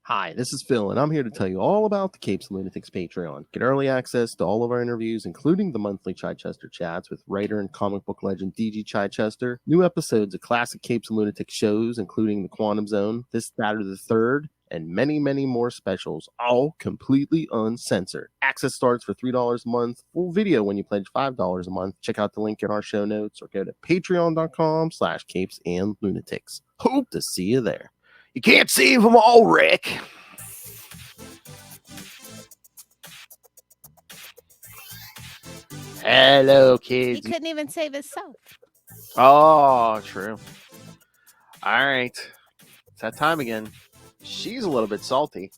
Hi, this is Phil, and I'm here to tell you all about the Capes and Lunatics Patreon. Get early access to all of our interviews, including the monthly Chichester chats with writer and comic book legend D.G. Chichester, new episodes of classic Capes and Lunatics shows, including The Quantum Zone, This, That, or the Third, and many, many more specials, all completely uncensored. Access starts for $3 a month, full video when you pledge $5 a month. Check out the link in our show notes or go to patreon.com/capesandlunatics. Hope to see you there. You can't save them all, Rick. Hello, kids. He couldn't even save himself. Oh, true. All right. It's that time again. She's a little bit salty.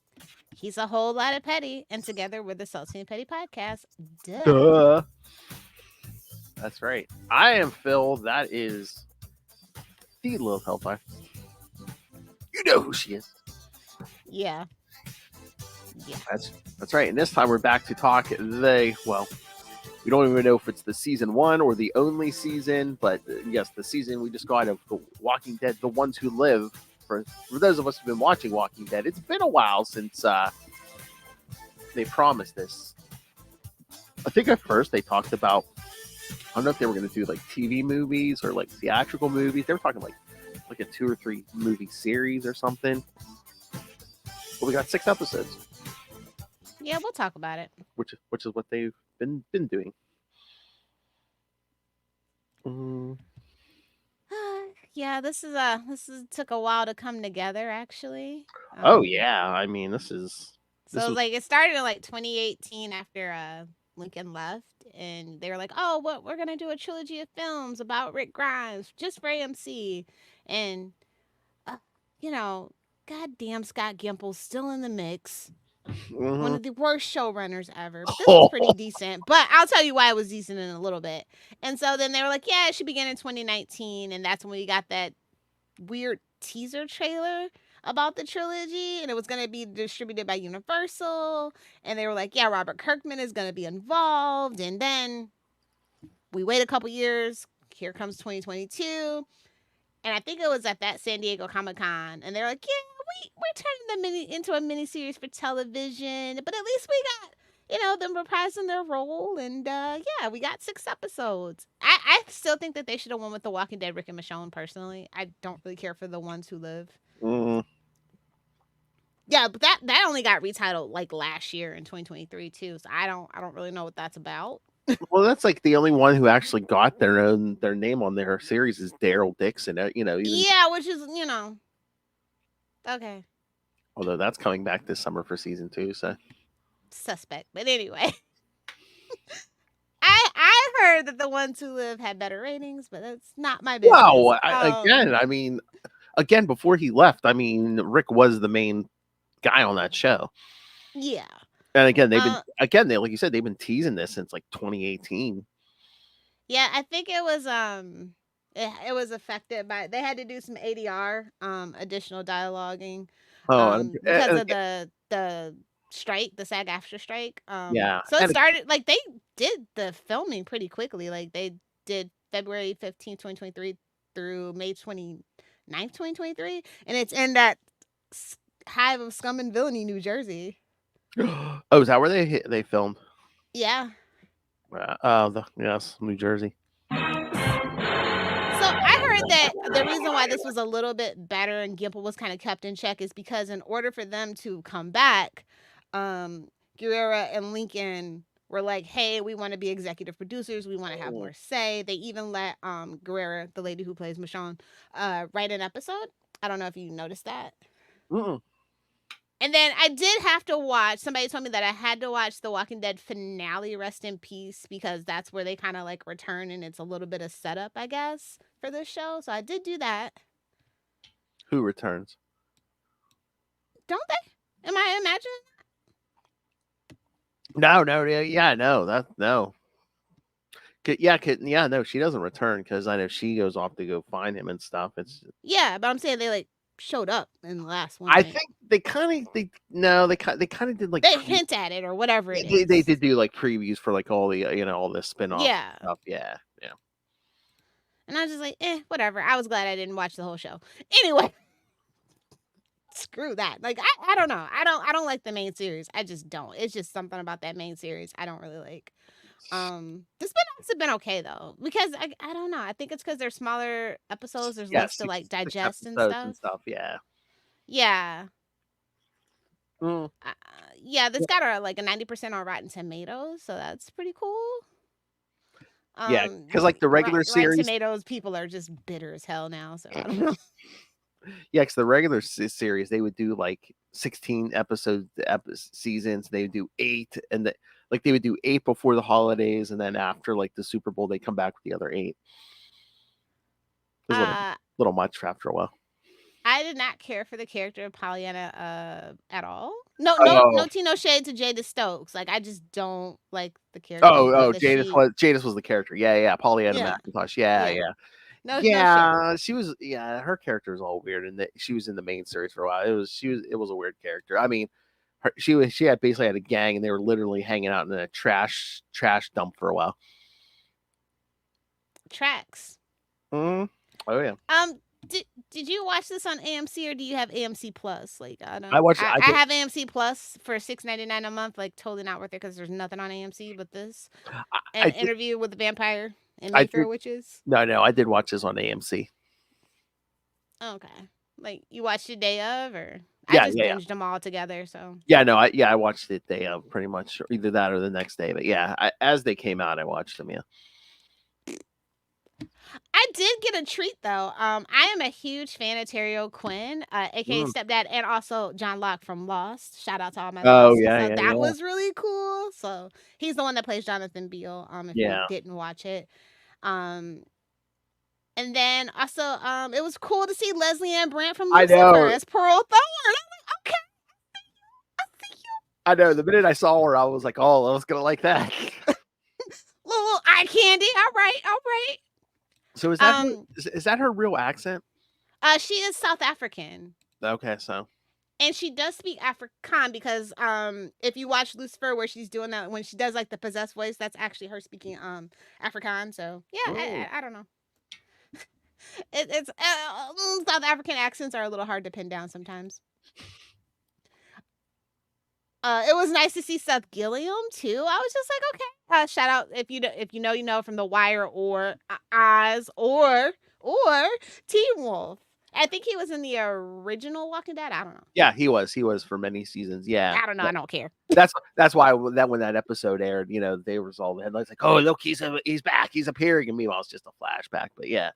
He's a whole lot of petty, and together we're the Salty and Petty Podcast. Duh. That's right. I am Phil. That is the Lilith Hellfire. You know who she is. Yeah. That's right. And this time we're back to talk we don't even know if it's the season 1 or the only season, but yes, the season we just got of The Walking Dead, The Ones Who Live. For those of us who've been watching Walking Dead, it's been a while since they promised this. I think at first they talked about, I don't know if they were going to do like TV movies or like theatrical movies. They were talking like a 2 or 3 movie series or something. But we got 6 episodes. Yeah, we'll talk about it. Which is what they've been doing. Yeah, this took a while to come together, actually. Oh yeah, I mean it started in like 2018 after Lincoln left, and they were like, "Oh, we're gonna do a trilogy of films about Rick Grimes just for AMC," and goddamn Scott Gimple's still in the mix. Mm-hmm. One of the worst showrunners ever. But this was pretty decent. But I'll tell you why it was decent in a little bit. And so then they were like, yeah, it should begin in 2019. And that's when we got that weird teaser trailer about the trilogy. And it was going to be distributed by Universal. And they were like, yeah, Robert Kirkman is going to be involved. And then we wait a couple years. Here comes 2022. And I think it was at that San Diego Comic-Con. And they're like, yeah, we're turning them into a miniseries for television, but at least we got, them reprising their role, and we got 6 episodes. I still think that they should have won with The Walking Dead, Rick and Michonne, personally. I don't really care for The Ones Who Live. Mm-hmm. Yeah, but that only got retitled like last year in 2023 too, so I don't really know what that's about. Well, that's like the only one who actually got their name on their series is Daryl Dixon. Yeah, which is okay. Although that's coming back this summer for season 2, so suspect. But anyway, I heard that The Ones Who Live had better ratings, but that's not my business. Wow, again, before he left, Rick was the main guy on that show. Yeah. And again, like you said, they've been teasing this since like 2018. Yeah, I think it was it was affected by, they had to do some ADR, additional dialoguing, because of the strike, the SAG-AFTRA strike. Yeah. So it started, like, they did the filming pretty quickly. Like, they did February 15th, 2023 through May 29th, 2023. And it's in that hive of scum and villainy, New Jersey. Oh, is that where they filmed? Yeah. Yes, New Jersey. So I heard that the reason why this was a little bit better and Gimple was kind of kept in check is because in order for them to come back, Guerrera and Lincoln were like, hey, we want to be executive producers. We want to have more say. They even let Guerrera, the lady who plays Michonne, write an episode. I don't know if you noticed that. Mm-mm. And then I did have to watch, somebody told me that I had to watch The Walking Dead finale, Rest in Peace, because that's where they kind of like return, and it's a little bit of setup, I guess, for this show. So I did do that. Who returns? Don't they? Am I imagining that? No. No, she doesn't return because I know she goes off to go find him and stuff. Yeah, but I'm saying they like showed up in the last one. I think they kind of did like they hint at it or whatever it is. They did do like previews for like all the all this spin-off stuff. Yeah. And I was just like, whatever. I was glad I didn't watch the whole show. Anyway, screw that. Like I don't know. I don't like the main series. I just don't. It's just something about that main series I don't really like. The spin-offs have been okay though, because I don't know. I think it's because they're smaller episodes. There's Yeah, less to like six digest and episodes and stuff. stuff. Yeah. Yeah. Mm. Yeah, this got a 90% on Rotten Tomatoes, so that's pretty cool. Yeah, because like the regular Rotten series, Tomatoes people are just bitter as hell now, so I don't know. yeah, because the regular series they would do like 16 seasons. They would do 8, and they would do 8 before the holidays, and then after like the Super Bowl, they come back with the other 8. It was a little much after a while. I did not care for the character of Pollyanna at all. No tea, no shade to Jada Stokes. Like I just don't like the character. Jadis was the character. Yeah. Pollyanna McIntosh. Yeah. No she was. Yeah, her character was all weird, and she was in the main series for a while. It was a weird character. I mean, she basically had a gang, and they were literally hanging out in a trash dump for a while. Tracks. Oh yeah. Did you watch this on AMC or do you have AMC Plus? Like I don't. I have AMC Plus for $6.99 a month. Like totally not worth it because there's nothing on AMC but this. An interview with the vampire and Mayfair Witches. No, I did watch this on AMC. Okay, like you watched it day of, or I just binged them all together. So yeah, no, I watched it day of pretty much, either that or the next day. But yeah, as they came out, I watched them. Yeah. I did get a treat though. I am a huge fan of Terry O'Quinn, aka Stepdad, and also John Locke from Lost. Shout out to all my Lost. So that was really cool. So he's the one that plays Jonathan Beale. If you didn't watch it, and then also it was cool to see Leslie Ann Brandt from Lucifer as Pearl Thorne. Okay, I see you. I know. The minute I saw her, I was like, oh, I was gonna like that. little eye candy. All right. So is that her real accent? She is South African. Okay, so. And she does speak Afrikaans because if you watch Lucifer where she's doing that when she does like the possessed voice, that's actually her speaking Afrikaans. So yeah, I don't know. It's South African accents are a little hard to pin down sometimes. It was nice to see Seth Gilliam too. I was just like, okay. Shout out if you know from The Wire or Oz or Teen Wolf. I think he was in the original Walking Dead. I don't know. Yeah, he was for many seasons. Yeah, I don't know. I don't care. That's why when that episode aired, they were all the headlines like, oh look, he's back, he's appearing, and meanwhile it's just a flashback. But yeah.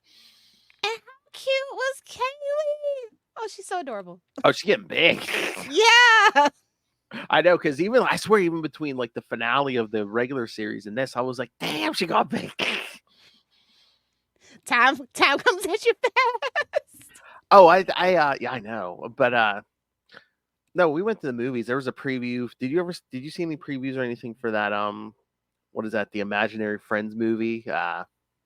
And how cute was Kaylee? Oh, she's so adorable. Oh, she's getting big. Yeah. I know, because I swear, even between like the finale of the regular series and this, I was like, damn, she got big. Time comes at you fast. Oh, I know, but no, we went to the movies. There was a preview. Did you see any previews or anything for that? What is that? The Imaginary Friends movie?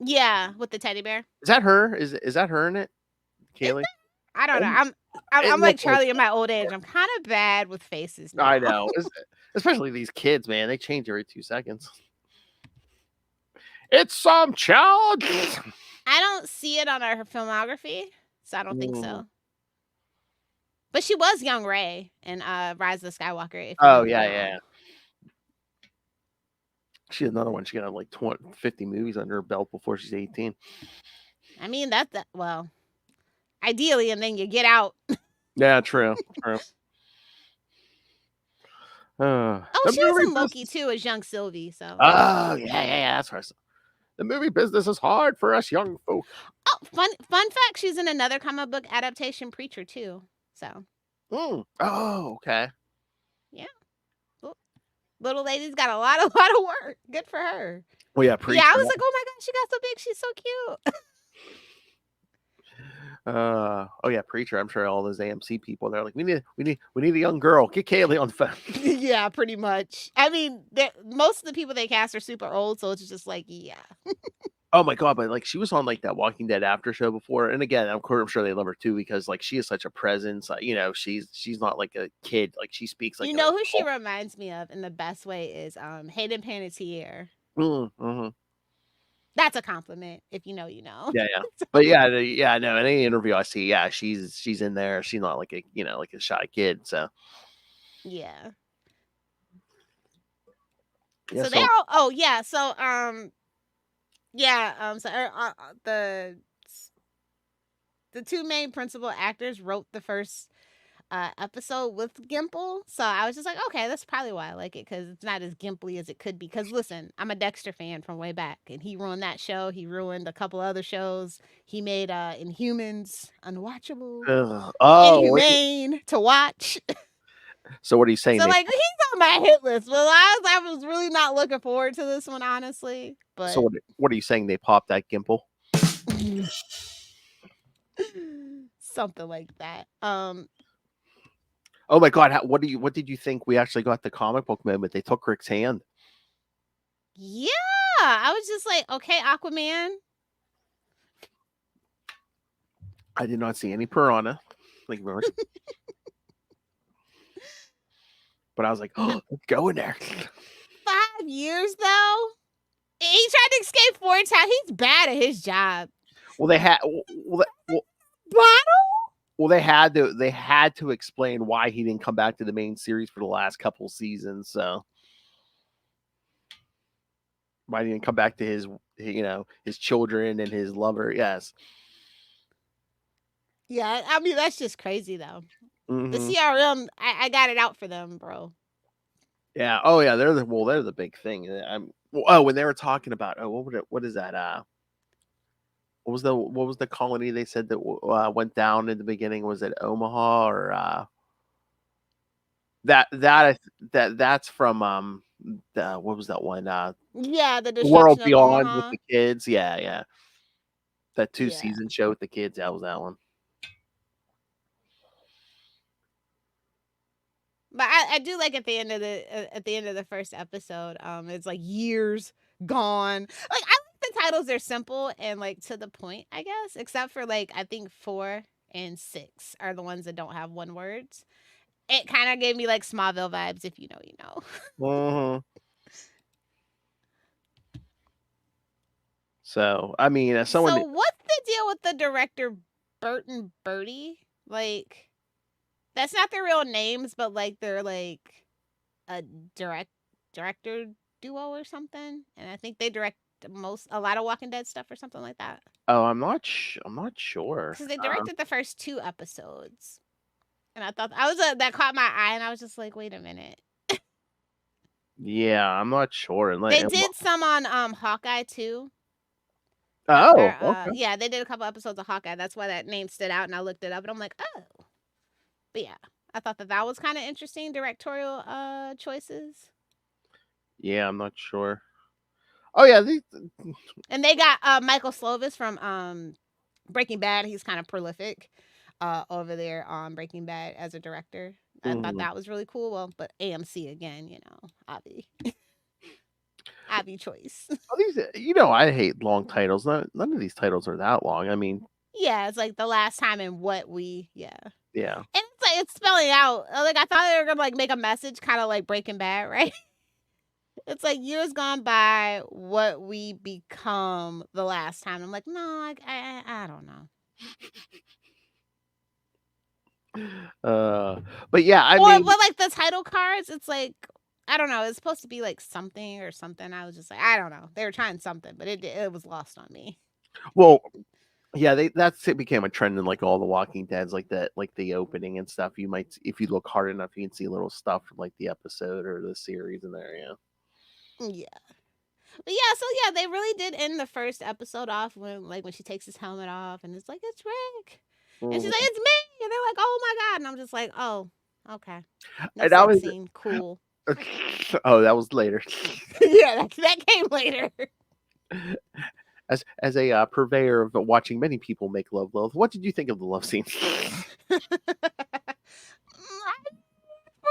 Yeah, with the teddy bear. Is that her? Is that her in it, Kaylee? I don't know. I'm like Charlie in my old age. I'm kind of bad with faces now. I know, especially these kids, man. They change every 2 seconds. It's some child. I don't see it on her filmography, so I don't think so. But she was young Rey in Rise of the Skywalker. Oh yeah. She had another one. She got like 50 movies under her belt before she's 18. I mean well. Ideally, and then you get out. Yeah, true. She was in Loki too as young Sylvie. So. Oh yeah, that's right. The movie business is hard for us young folk. Oh, fun fact: she's in another comic book adaptation, Preacher too. So. Oh, okay. Yeah. Little lady's got a lot of work. Good for her. Well, yeah, Preacher. Yeah, I was like, oh my god, she got so big. She's so cute. Oh yeah, Preacher. I'm sure all those AMC people, they're like, we need a young girl. Get Kaylee on the phone. Yeah, pretty much. I mean, most of the people they cast are super old, so it's just like, yeah. Oh my god, but like she was on like that Walking Dead after show before, and again, I'm sure they love her too because like she is such a presence. She's not like a kid. Like she speaks like. You know who she reminds me of in the best way is Hayden Panettiere. Mm-hmm. That's a compliment. If you know, you know. Yeah, yeah. But yeah, no. In any interview I see, yeah, she's in there. She's not like a like a shy kid. So Yeah. yeah, So they so all. Oh yeah. So yeah. So the two main principal actors wrote the first episode with Gimple. So I was just like, okay, that's probably why I like it, because it's not as gimply as it could be. Because listen, I'm a Dexter fan from way back, and he ruined that show. He ruined a couple other shows. He made Inhumans unwatchable, oh, inhumane to watch. so what are you saying? So like he's on my hit list. But I was really not looking forward to this one, honestly. So But what are you saying? They popped that Gimple? something like that. Oh my god! What did you think? We actually got the comic book moment. They took Rick's hand. Yeah, I was just like, okay, Aquaman. I did not see any piranha. Thank you very much. But I was like, oh, let's go in there. 5 years though. He tried to escape 4 times. He's bad at his job. Well, they had Bottle? well they had to explain why he didn't come back to the main series for the last couple seasons. So why he didn't come back to his his children and his lover? Yes. Yeah, I mean that's just crazy though. The Mm-hmm. CRM, I got it out for them, bro. Yeah. Oh yeah. They're the big thing. Oh, when they were talking about what is that? What was the colony they said that went down in the beginning? Was it Omaha or that's from what was that one? Yeah, the World destruction of Beyond with Omaha. the kids. Yeah, yeah. That Yeah. 2-season show with the kids. That was that one. But I do like at the end of the first episode, it's like years gone. Like I like the titles; they're simple and like to the point, I guess. Except for like I think 4 and 6 are the ones that don't have one words. It kind of gave me like Smallville vibes, if you know, you know. Mm-hmm. So I mean, as someone, So what's the deal with the director Burton Birdie? Like that's not their real names, but like they're like a director duo or something, and I think they direct a lot of Walking Dead stuff or something like that. oh, I'm not sure. Because they directed the first 2 episodes, and I thought I was that caught my eye, and I was just like, wait a minute. Yeah, I'm not sure. They did some on Hawkeye too. Oh, okay. Yeah, they did a couple episodes of Hawkeye. That's why that name stood out, and I looked it up, and I'm like, oh. But yeah, I thought that was kind of interesting directorial choices. Yeah, I'm not sure. Oh yeah, And they got Michael Slovis from Breaking Bad. He's kind of prolific over there on Breaking Bad as a director. I thought that was really cool. Well, but AMC again, you know, Abby choice. these, I hate long titles. None of these titles are that long. I mean, Yeah, it's like the last time in what we, yeah. yeah. And it's like it's spelling out. Like I thought they were gonna like make a message, kind of like Breaking Bad, right? It's like years gone by, what we become the last time. I'm like, no, I don't know. But yeah, I or mean, but like the title cards, it's like I don't know. It's supposed to be like something or something. I was just like, I don't know. They were trying something, but it was lost on me. well, yeah, it became a trend in like all the Walking Deads, like that, like the opening and stuff. You might, if you look hard enough, you can see little stuff from like the episode or the series in there. Yeah. Yeah. But yeah, so yeah, they really did end the first episode off when she takes his helmet off and it's like, it's Rick. And she's like, it's me. And they're like, oh my God. And I'm just like, oh, okay. No sex scene. Cool. Oh, that was later. Yeah, that came later. As a purveyor of watching many people make love, what did you think of the love scene? For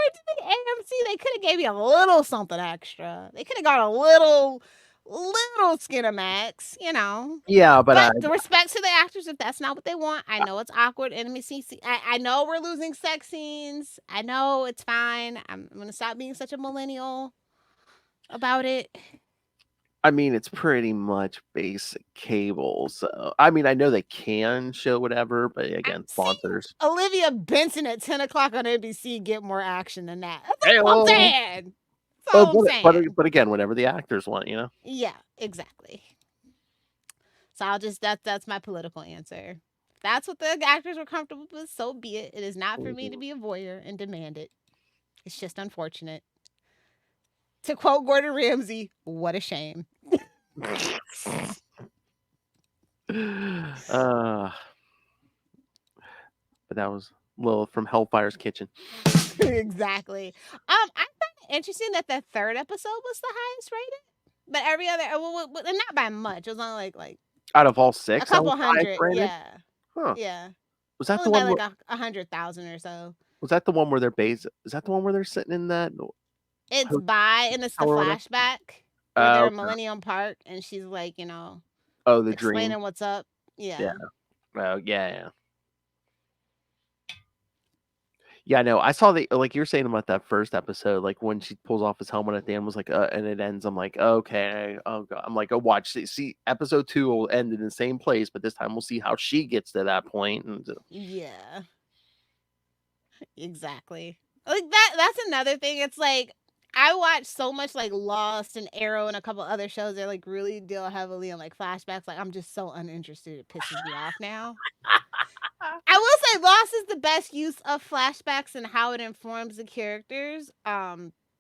it to be AMC, they could have gave me a little something extra. They could have got a little Skinamax, you know. Yeah, but the respect to the actors, if that's not what they want, I know it's awkward. I know we're losing sex scenes. I know it's fine. I'm gonna stop being such a millennial about it. I mean, it's pretty much basic cable. So, I mean, I know they can show whatever, but again, See sponsors. Olivia Benson at 10 o'clock on ABC get more action than that. That's Hey, all I'm oh, saying. That's all I'm saying. but again, whatever the actors want, you know. Yeah, exactly. So I'll just that's my political answer. If that's what the actors were comfortable with, so be it. It is not for me to be a voyeur and demand it. It's just unfortunate. To quote Gordon Ramsay, what a shame. But that was Lilith from Hellfire's Kitchen. Exactly. I found it interesting that the third episode was the highest rated, but every other, and not by much. It was only like Out of all a six, that was couple the highest hundred. rated. Yeah, Huh? yeah. Was that Only the by one? like 100,000 or so. Was that the one where they're based? Is that the one where they're sitting in that It's hotel by, and it's the or whatever? flashback where they're in Okay. Millennium Park, and she's like, Oh, the dream. explaining what's up. Yeah. Yeah. Oh, yeah. Yeah, no, I saw the like you're saying about that first episode, like when she pulls off his helmet at the end was like, and it ends. I'm like, okay, oh god. I'm like, oh, watch. See, episode 2 will end in the same place, but this time we'll see how she gets to that point. And Yeah. Exactly. Like that's another thing. It's like I watch so much like Lost and Arrow and a couple other shows that like really deal heavily on like flashbacks. Like I'm just so uninterested. It pisses me off now. I will say Lost is the best use of flashbacks and how it informs the characters,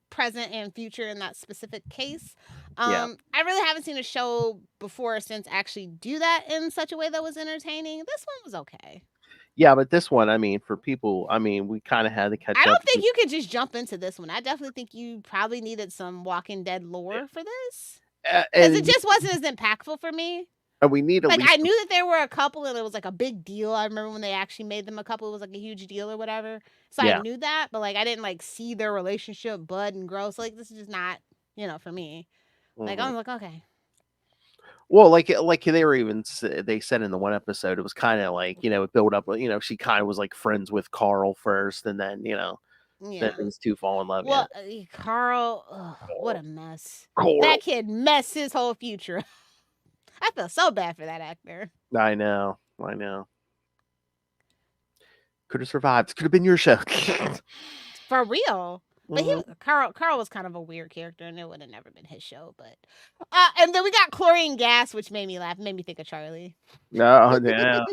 present and future in that specific case. yeah, I really haven't seen a show before or since actually do that in such a way that was entertaining. This one was okay. yeah, but this one, I mean, for people, I mean, we kind of had to catch I up. don't think you could just jump into this one. I definitely think you probably needed some Walking Dead lore for this because it And just wasn't as impactful for me. we need at Like least I knew that there were a couple and it was like a big deal. I remember when they actually made them a couple, it was like a huge deal or whatever. So I yeah. knew that, but like I didn't like see their relationship bud and grow. So like this is just not, for me. Like I Mhm. was like, okay. Well, like they were even they said in the one episode, it was kind of like it built up. She kind of was like friends with Carl first, and then then Yeah. these two fall in love. Yeah, Well, Carl, what a mess. Coral. That kid messed his whole future. I feel so bad for that actor. I know. Could have survived. Could have been your show. For real. But Mhm. Carl was kind of a weird character, and it would have never been his show. But and then we got chlorine gas, which made me laugh, made me think of Charlie. No, yeah.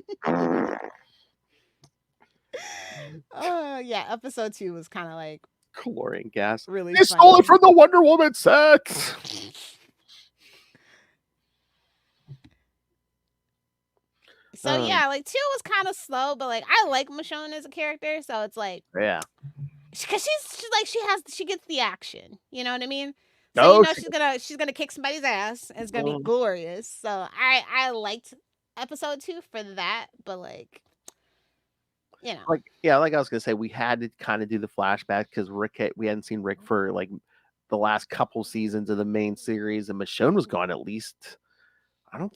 Yeah, episode 2 was kind of like Chlorine gas. really They stole it funny. from the Wonder Woman set. So yeah, like 2 was kind of slow, but like I like Michonne as a character, so it's like Yeah. because she gets the action, you know what I mean? So Oh, she's gonna kick somebody's ass and it's gonna be glorious. So I liked episode 2 for that, but like like I was gonna say, we had to kind of do the flashback because we hadn't seen Rick for like the last couple seasons of the main series, and Michonne was gone at least. I don't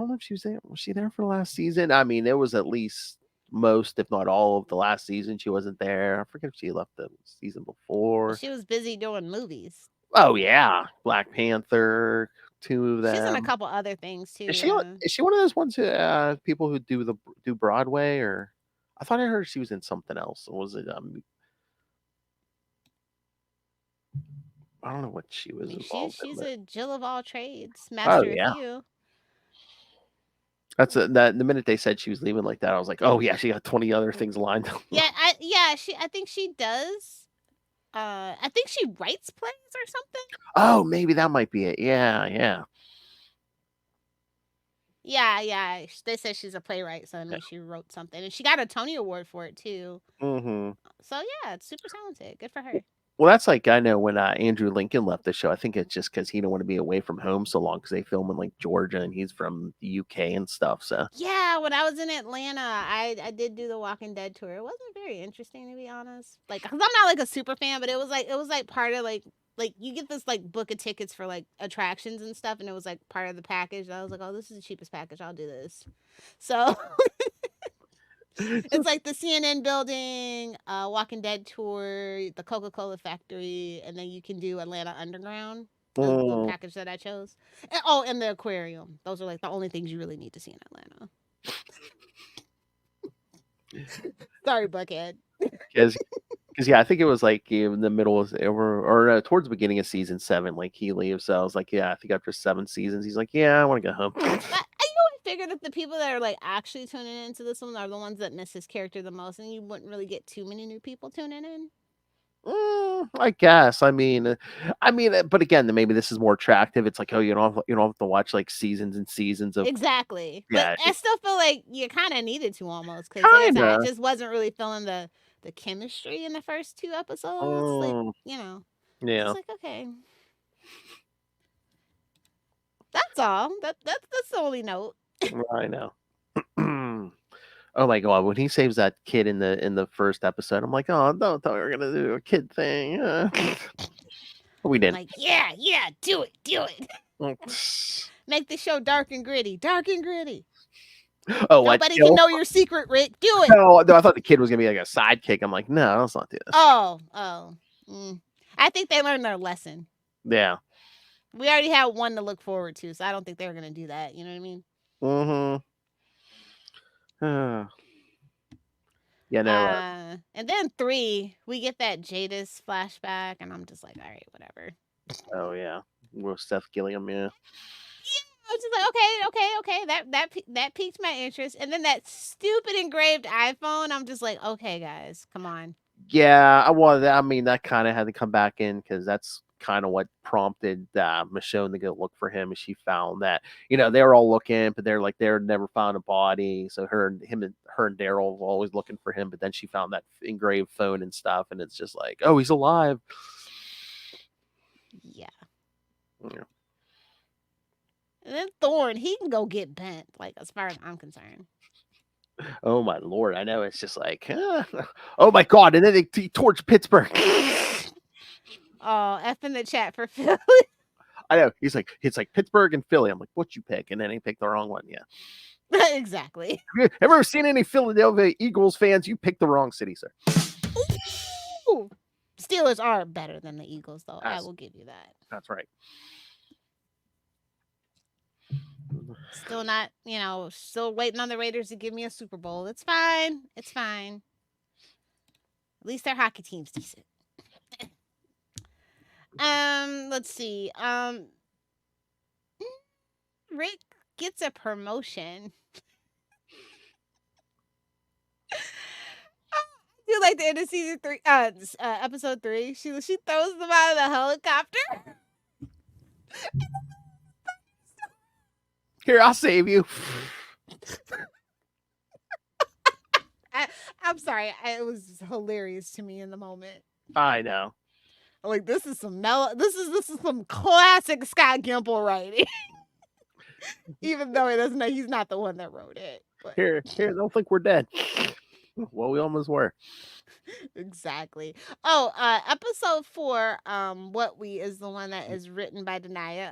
know if she was there. Was she there for the last season? I mean, it was at least most, if not all, of the last season. She wasn't there. I forget if she left the season before. she was busy doing movies. Oh yeah, Black Panther, 2 of She's in a them. couple other things too. Is she one of those ones who people who do Broadway? Or I thought I heard she was in something else. Or was it I don't know what she was involved in. She's a Jill of all trades, Oh master of yeah, few. that's that. The minute they said she was leaving like that, I was like, oh yeah, she got 20 other things lined up. Yeah, I think she does. I think she writes plays or something. Oh, maybe that might be it. Yeah. Yeah. They said she's a playwright, so I mean she wrote something, and she got a Tony Award for it too. Mm-hmm. So yeah, it's super talented. Good for her. Well, that's like I know when Andrew Lincoln left the show. I think it's just because he didn't want to be away from home so long because they film in like Georgia and he's from the UK and stuff. So Yeah, when I was in Atlanta, I did do the Walking Dead tour. It wasn't very interesting to be honest. Like, cause I'm not like a super fan, but it was like part of like you get this like book of tickets for like attractions and stuff, and it was like part of the package. And I was like, oh, this is the cheapest package. I'll do this. So it's like the CNN building, Walking Dead tour, the Coca-Cola factory, and then you can do Atlanta Underground. The Mm. package that I chose. And the aquarium. Those are like the only things you really need to see in Atlanta. Sorry, Buckhead. Because yeah, I think it was like in the middle of or towards the beginning of season 7, like he leaves. So I was like, yeah, I think after 7 seasons, he's like, yeah, I want to go home. But I always figured that the people that are like actually tuning into this one are the ones that miss his character the most, and you wouldn't really get too many new people tuning in. I guess. I mean, but again, maybe this is more attractive. It's like, oh, you don't have to watch like seasons and seasons of Exactly. But yeah, I still feel like you kind of needed to almost because, like I said, I kinda. just wasn't really feeling the chemistry in the first 2 episodes. Like, Yeah, just like okay, that's all. That's the only note. I know. Oh my god, when he saves that kid in the first episode, I'm like, oh, no, thought we were gonna do a kid thing. But we didn't. Like, yeah, do it. Make the show dark and gritty. Oh, what? Nobody can know your secret, Rick. Do it. No, I thought the kid was gonna be like a sidekick. I'm like, no, let's not do this. Oh. I think they learned their lesson. Yeah. We already had one to look forward to, so I don't think they were gonna do that. You know what I mean? Mm-hmm. Yeah, no. And then 3, we get that Jadis flashback, and I'm just like, all right, whatever. Oh yeah, with Seth Gilliam, yeah. I was just like, okay. That piqued my interest. And then that stupid engraved iPhone, I'm just like, okay, guys, come on. Yeah, I mean, that kind of had to come back in because that's kind of what prompted Michonne to go look for him. And she found that they were all looking, but they're never found a body. So her and Daryl were always looking for him. But then she found that engraved phone and stuff, and it's just like, oh, he's alive. Yeah. And then Thorne, he can go get bent, like, as far as I'm concerned. Oh my lord, I know. It's just like, oh my god, and then he torched Pittsburgh. Oh, F in the chat for Philly. I know. It's like Pittsburgh and Philly. I'm like, what you pick? And then he picked the wrong one. Yeah. Exactly. Have you ever seen any Philadelphia Eagles fans? You picked the wrong city, sir. Ooh. Steelers are better than the Eagles, though. I will give you that. That's right. Still not, still waiting on the Raiders to give me a Super Bowl. It's fine. At least their hockey team's decent. Let's see. Rick gets a promotion. I do like the end of season 3, episode 3. She throws them out of the helicopter. Here, I'll save you. I'm sorry. It was hilarious to me in the moment. I know. Like, this is some this is some classic Scott Gimple writing. Even though he's not the one that wrote it. But. Here, don't think we're dead. Well, we almost were. Exactly. Oh, episode 4, What We is the one that is written by Denaya.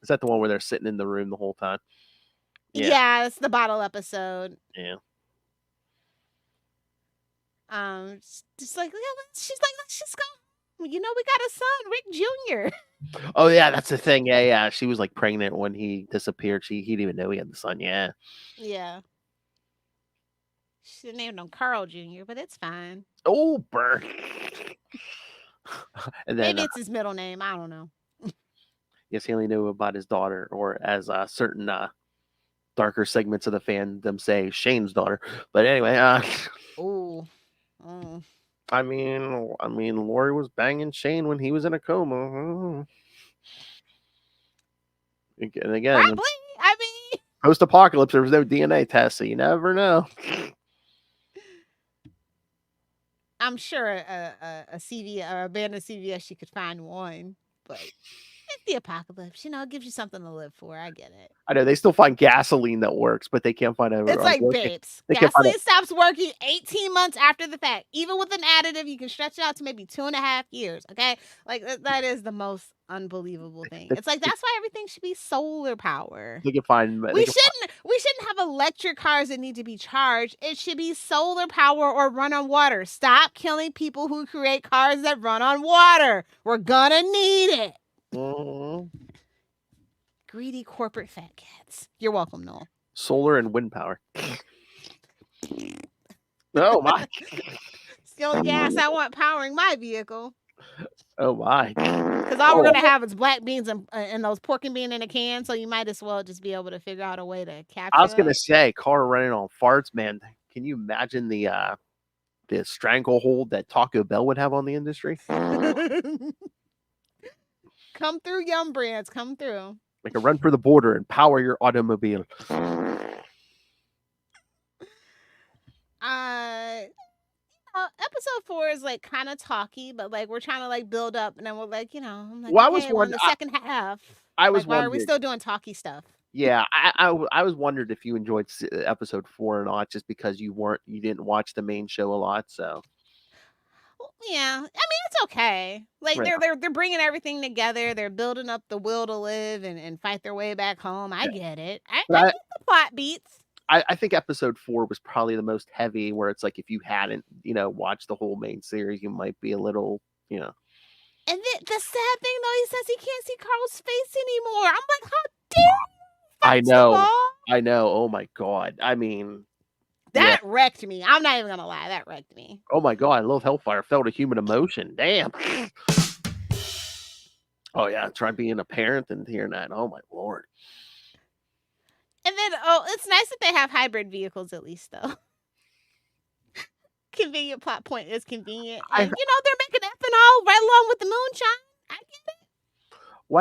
Is that the one where they're sitting in the room the whole time? Yeah, it's the bottle episode. Yeah. Just like, she's like, let's just go. We got a son, Rick Jr. Oh yeah, that's the thing. Yeah. She was like pregnant when he disappeared. He didn't even know he had the son. Yeah. Yeah. She named him Carl Jr., but it's fine. Oh, Bert. And then maybe it's his middle name. I don't know. Yes, he only knew about his daughter, or as certain darker segments of the fandom say, Shane's daughter. But anyway, oh. I mean, Lori was banging Shane when he was in a coma. And again, probably. I mean, post-apocalypse, there was no DNA test, so you never know. I'm sure a CVS or abandoned CVS, she could find one, but it's the apocalypse. It gives you something to live for. I get it. I know they still find gasoline that works, but they can't find it. It's like, babes, gasoline stops working 18 months after the fact. Even with an additive, you can stretch it out to maybe 2.5 years. Okay, like that is the most unbelievable thing. It's like that's why everything should be solar power. They can find. We shouldn't have electric cars that need to be charged. It should be solar power or run on water. Stop killing people who create cars that run on water. We're gonna need it. Mhm. Greedy corporate fat cats. You're welcome, Noel. Solar and wind power. Oh my! It's the only gas I want powering my vehicle. Oh my! Because all we're gonna have is black beans and those pork and bean in a can. So you might as well just be able to figure out a way to capture. I was gonna that. say, car running on farts, man. Can you imagine the stranglehold that Taco Bell would have on the industry? Come through, Yum Brands. Come through. Like a run for the border and power your automobile. Episode 4 is like kind of talky, but like we're trying to like build up, and then we're like, I'm like, Well, okay, we're in the second half. I was like, why are we wondering. still doing talky stuff? Yeah, I was wondered if you enjoyed episode 4 or not, just because you didn't watch the main show a lot. So yeah, I mean it's okay. Like Right. they're bringing everything together. They're building up the will to live and fight their way back home. I get it. I get the plot beats. I think episode 4 was probably the most heavy, where it's like if you hadn't watched the whole main series, you might be a little. And the sad thing though, he says he can't see Carl's face anymore. I'm like, how dare you? I know. Oh my god. I mean, that wrecked me. I'm not even gonna lie, that wrecked me. Oh my god, I love Hellfire. Felt a human emotion. Damn. Oh yeah, try being a parent and hearing that. Oh my lord. And then it's nice that they have hybrid vehicles at least though. Convenient plot point is convenient. And they're making ethanol right along with the moonshine. I get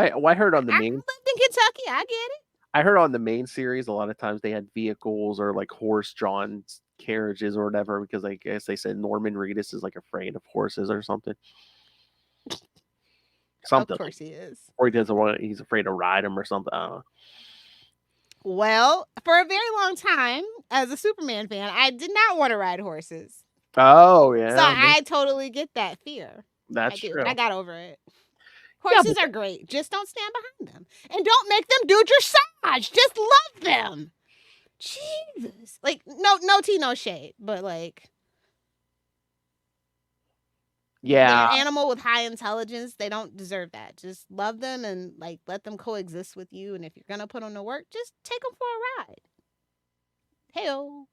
it. Why heard on the main? I lived in Kentucky. I get it. I heard on the main series a lot of times they had vehicles or like horse-drawn carriages or whatever, because I guess they said Norman Reedus is like afraid of horses or something. Something. Of course he is. Or he's afraid to ride them or something. I don't know. Well, for a very long time, as a Superman fan, I did not want to ride horses. Oh yeah. So I totally get that fear. That's true. But I got over it. Horses are great. Just don't stand behind them. And don't make them do dressage. Just love them. Jesus. Like, no tea, no shade. But like, yeah, they're an animal with high intelligence. They don't deserve that. Just love them and like let them coexist with you. And if you're gonna put them to work, just take them for a ride. Hey-o.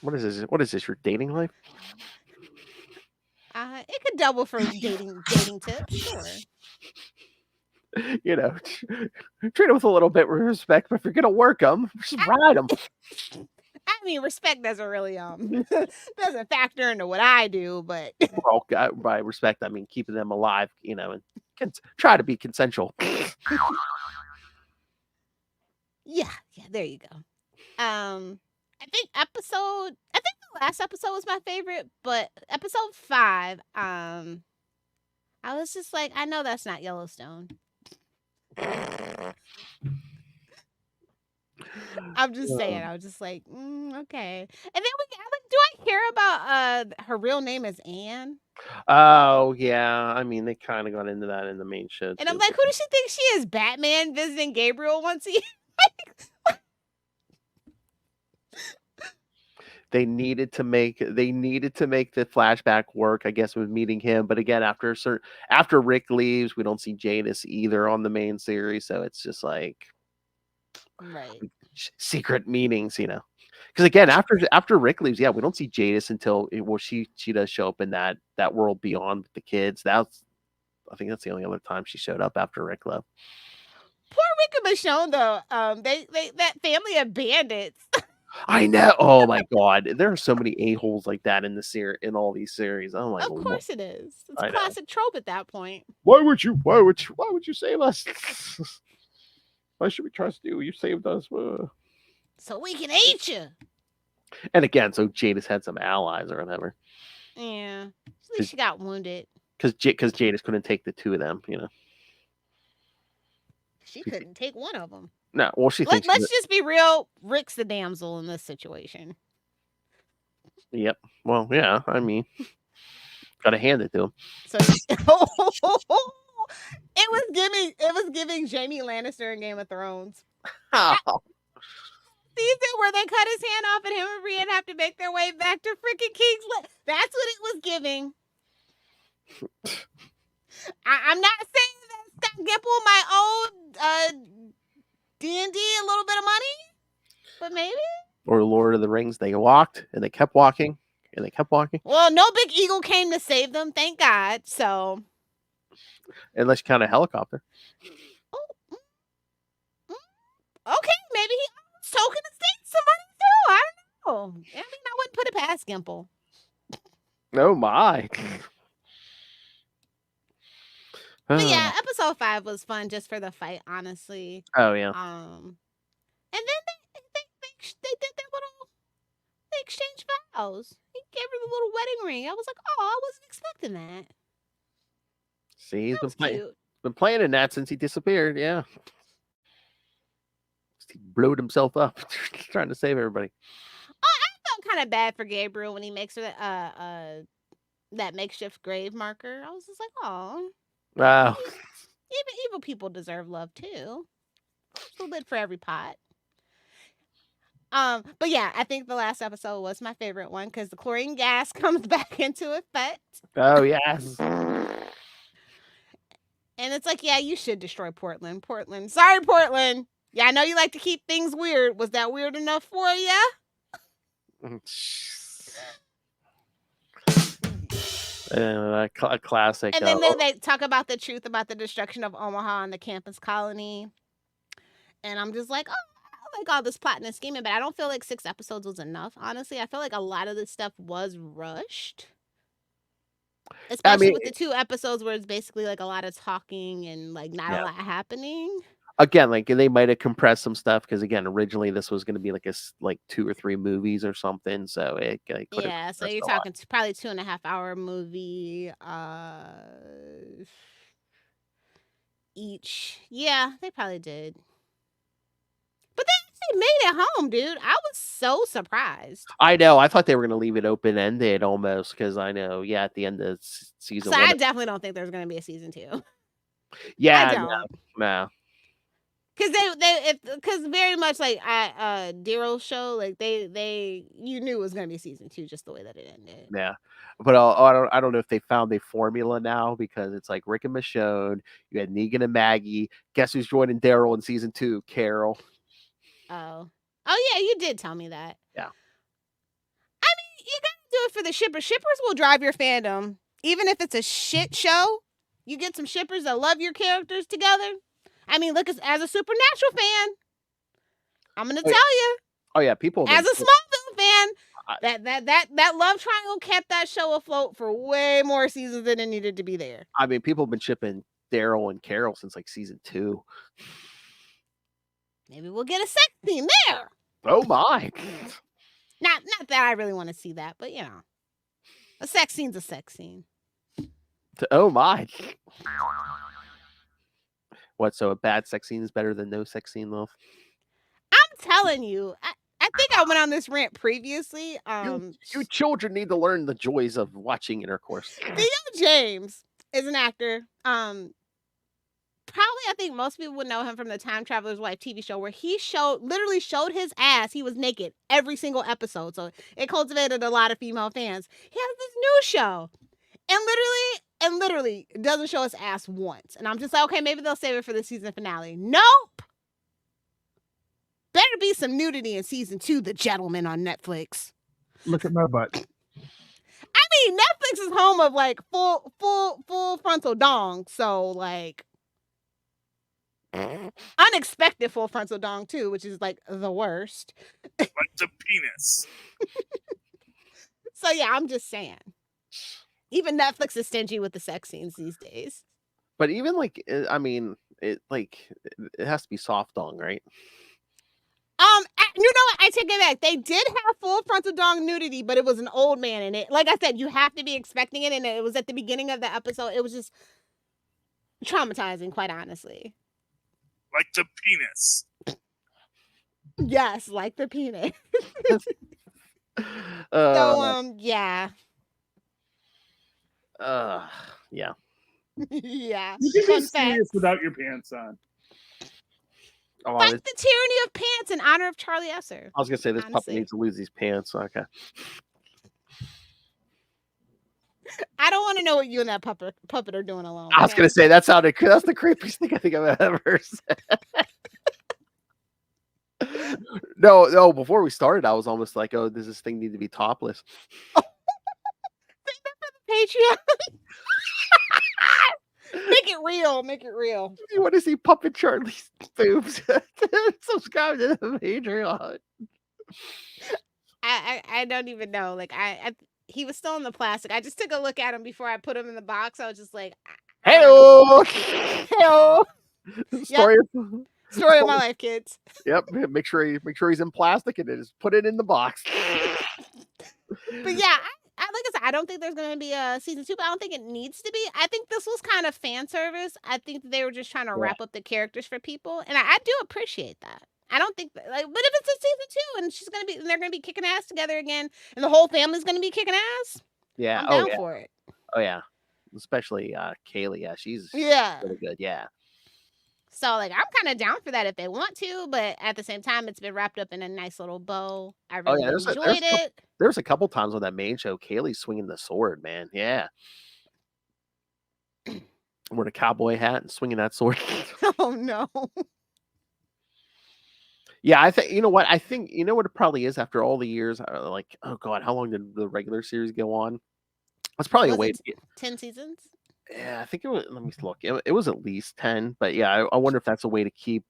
What is this? What is this? Your dating life? It could double for dating tips, sure. Treat it with a little bit of respect. But if you're gonna work them, just ride them. I mean, respect doesn't really doesn't factor into what I do, but well, by respect, I mean keeping them alive, and try to be consensual. Yeah, there you go. I think the last episode was my favorite, but episode 5, I was just like, I know that's not Yellowstone. I'm just saying. I was just like, okay. And then do I hear about her real name is Anne? Oh yeah, I mean they kind of got into that in the main show. And I'm like, who does she think she is? Batman visiting Gabriel once a year? They needed to make the flashback work, I guess, with meeting him. But again, after Rick leaves, we don't see Jadis either on the main series, so it's just like secret meetings, Because again, after Rick leaves, we don't see Jadis until she does show up in that world beyond with the kids. I think that's the only other time she showed up after Rick left. Poor Rick and Michonne, though. They that family of bandits. I know. Oh my god, there are so many a-holes like that in all these series. Oh my god. Of course it is. It's a classic trope at that point. Why would you save us? Why should we trust you? You saved us. So we can eat you. And again, so Jadis had some allies or whatever. Yeah. At least she got wounded. Because Jadis couldn't take the two of them, She couldn't take one of them. No, well, she thinks. Let's just be real. Rick's the damsel in this situation. Yep. Well, yeah. I mean, gotta hand it to him. So it was giving Jaime Lannister in Game of Thrones. Oh. Season where they cut his hand off and him and Brienne have to make their way back to freaking King's Landing. That's what it was giving. I'm not saying Gimple might owe D&D a little bit of money, but maybe. Or Lord of the Rings, they walked and they kept walking and they kept walking. Well, no big eagle came to save them, thank God. So, unless you count a helicopter. Okay, maybe he owns Token Estate some money too. I don't know. I mean, I wouldn't put it past Gimple. Oh my. But yeah, episode 5 was fun just for the fight, honestly. Oh yeah. And then they did their little, they exchanged vows. He gave her the little wedding ring. I was like, oh, I wasn't expecting that. See, he's been planning that since he disappeared. Yeah. He blowed himself up trying to save everybody. I felt kind of bad for Gabriel when he makes her that makeshift grave marker. I was just like, oh. Wow. Even evil people deserve love too. There's a lid for every pot. But yeah, I think the last episode was my favorite one because the chlorine gas comes back into effect. Oh yes. And it's like, yeah, you should destroy Portland. Sorry, Portland. Yeah, I know you like to keep things weird. Was that weird enough for you? A classic. And then they talk about the truth about the destruction of Omaha and the campus colony. And I'm just like, oh, I like all this plotting and scheming, but I don't feel like 6 episodes was enough. Honestly, I feel like a lot of this stuff was rushed. Especially with the 2 episodes where it's basically like a lot of talking and like not a lot happening. Again, like they might have compressed some stuff because again, originally this was going to be like 2 or 3 movies or something. So it so you're talking probably 2.5-hour movie each. Yeah, they probably did. But they made it home, dude. I was so surprised. I know. I thought they were going to leave it open-ended almost because I know, at the end of season 1. I definitely don't think there's going to be a season 2. Yeah, I don't. No. Because very much like Daryl's show, like you knew it was going to be season 2 just the way that it ended. Yeah. But I don't know if they found a formula now because it's like Rick and Michonne, you had Negan and Maggie. Guess who's joining Daryl in season 2? Carol. Oh yeah, you did tell me that. Yeah. I mean, you gotta do it for the shippers. Shippers will drive your fandom, even if it's a shit show. You get some shippers that love your characters together. I mean, look, as a Supernatural fan, I'm gonna tell you. Oh yeah, people. As a Smallville fan, that love triangle kept that show afloat for way more seasons than it needed to be there. I mean, people have been shipping Daryl and Carol since like season 2. Maybe we'll get a sex scene there. Oh my! Not that I really want to see that, but you know, a sex scene's a sex scene. Oh my! What? So a bad sex scene is better than no sex scene, love? I'm telling you, I think I went on this rant previously. You children need to learn the joys of watching intercourse. Theo James is an actor. Probably, I think most people would know him from the Time Traveler's Wife TV show where he literally showed his ass. He was naked every single episode. So it cultivated a lot of female fans. He has this new show and literally doesn't show his ass once. And I'm just like, okay, maybe they'll save it for the season finale. Nope. Better be some nudity in season 2, The Gentleman on Netflix. Look at my butt. I mean, Netflix is home of like full frontal dong. So like, unexpected full frontal dong too, which is like the worst. Like the penis. So yeah, I'm just saying. Even Netflix is stingy with the sex scenes these days. But even like, I mean, it has to be soft dong, right? You know what? I take it back. They did have full frontal dong nudity, but it was an old man in it. Like I said, you have to be expecting it, and it was at the beginning of the episode. It was just traumatizing, quite honestly. Like the penis. Yes, like the penis. So, yeah. Yeah. Yeah. You can be serious without your pants on. Oh, Fight the tyranny of pants in honor of Charlie Esser. I was gonna say this puppy needs to lose these pants. Okay. I don't want to know what you and that puppet are doing alone. I was okay? gonna say that's the creepiest thing I think I've ever said. No. Before we started, I was almost like, "Oh, does this thing need to be topless?" Patreon. Make it real. Make it real. If you want to see Puppet Charlie's boobs, subscribe to the Patreon. I don't even know. Like he was still in the plastic. I just took a look at him before I put him in the box. I was just like, Hey-o! Story. Story of my life, kids. Yep. Make sure he's in plastic and just put it in the box. But yeah, like I said, I don't think there's going to be a season 2, but I don't think it needs to be. I think this was kind of fan service. I think they were just trying to wrap up the characters for people, and I do appreciate that. I don't think but if it's a season 2 and they're gonna be kicking ass together again, and the whole family's gonna be kicking ass, Yeah. I'm down for it. Oh yeah. Especially Kaylee. Yeah, she's really good. Yeah. So like I'm kind of down for that if they want to, but at the same time, it's been wrapped up in a nice little bow. I really enjoyed it. There's a couple times on that main show, Kaylee's swinging the sword, man. Yeah. Wearing a cowboy hat and swinging that sword. Oh no. Yeah, I think what it probably is after all the years. Like, oh god, how long did the regular series go on? That's probably a way to get 10 seasons. Yeah, I think it was. Let me look. It was at least 10, but yeah, I wonder if that's a way to keep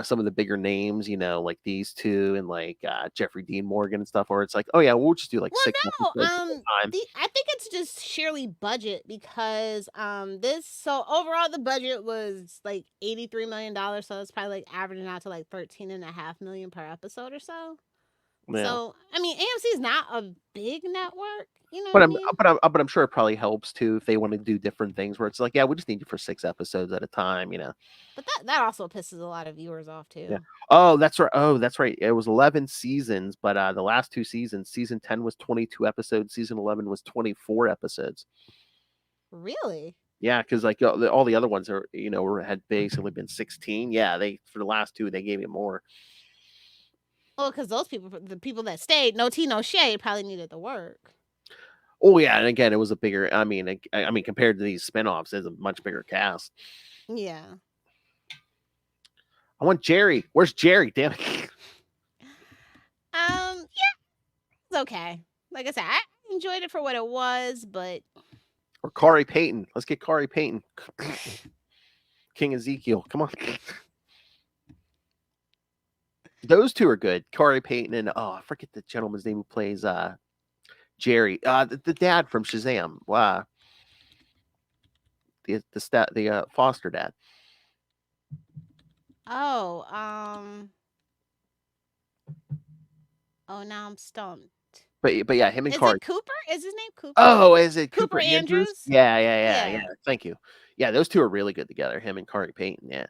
some of the bigger names, like these two and like Jeffrey Dean Morgan and stuff, or it's like, oh yeah, we'll just do like 6 episodes at a time. I think it's just sheerly budget because so overall the budget was like $83 million, so it's probably like averaging out to like $13.5 million per episode or so. Yeah. So I mean, AMC is not a big network, but I'm sure it probably helps too if they want to do different things where it's like, yeah, we just need you for 6 episodes at a time, But that also pisses a lot of viewers off too. Yeah. Oh, that's right. It was 11 seasons, but the last 2 seasons, season 10 was 22 episodes, season 11 was 24 episodes. Really? Yeah, because like all the other ones had basically been 16. Yeah, for the last 2 they gave you more. Well, because the people that stayed, no tea, no shade, probably needed the work. Oh yeah, and again, it was a bigger. I mean, compared to these spinoffs, it's a much bigger cast. Yeah. I want Jerry. Where's Jerry? Damn it. Yeah, it's okay. Like I said, I enjoyed it for what it was, but. Or Kari Payton. Let's get Kari Payton. King Ezekiel. Come on. Those 2 are good. Kari Payton and I forget the gentleman's name who plays Jerry. The dad from Shazam. Wow. The foster dad. Oh, now I'm stumped. But yeah, him and Is Kari. it Cooper? Is his name Cooper? Oh, is it Cooper Andrews? Yeah. Thank you. Yeah, those 2 are really good together. Him and Kari Payton. Yeah.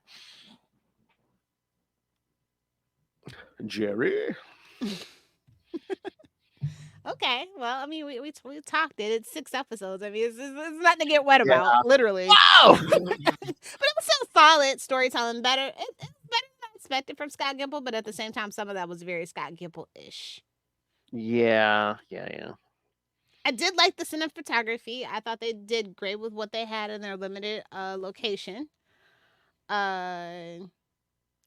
Jerry. Okay, well, I mean, we talked it. It's 6 episodes. I mean, it's nothing to get wet about, literally. Wow! But it was still solid storytelling. Better. It's better than I expected from Scott Gimple, but at the same time, some of that was very Scott Gimple-ish. Yeah. I did like the cinematography. I thought they did great with what they had in their limited location. I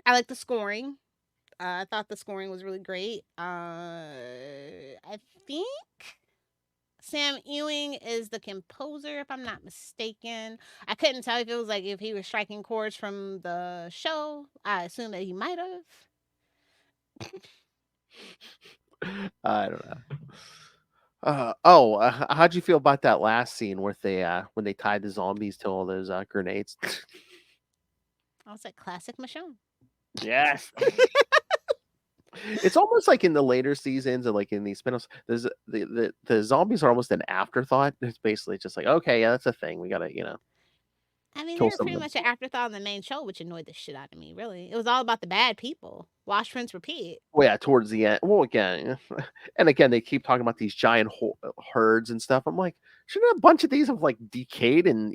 like the scoring. I thought the scoring was really great. I think Sam Ewing is the composer, if I'm not mistaken. I couldn't tell if he was striking chords from the show. I assume that he might have. I don't know. How'd you feel about that last scene where when they tied the zombies to all those grenades? I was like, classic Michonne. Yes. It's almost like in the later seasons and like in these spinoffs, there's the zombies are almost an afterthought. It's basically just like, okay, yeah, that's a thing. We gotta, I mean, they were pretty much an afterthought on the main show, which annoyed the shit out of me, really. It was all about the bad people. Wash, rinse, repeat. Well, yeah, towards the end. Well, again, they keep talking about these giant herds and stuff. I'm like, shouldn't a bunch of these have like decayed and,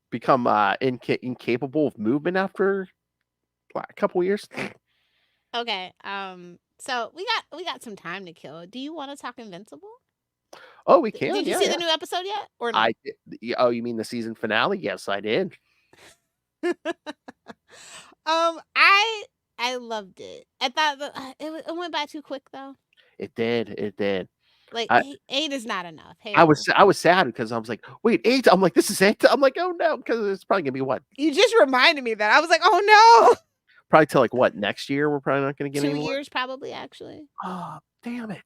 become incapable of movement after a couple years? Okay, so we got some time to kill. Do you want to talk Invincible? Oh, we can. Did you Yeah, see yeah. the new episode yet? Or no? I did. Oh, you mean the season finale? Yes, I did. I loved it. I thought that it went by too quick though. It did. It did. Like I, 8 is not enough. I was sad because I was like, wait, 8. I'm like, this is it. I'm like, oh no, because it's probably gonna be what? You just reminded me that I was like, oh no. Probably till like what next year? We're probably not gonna get 2 any more. years probably actually. Oh, damn it.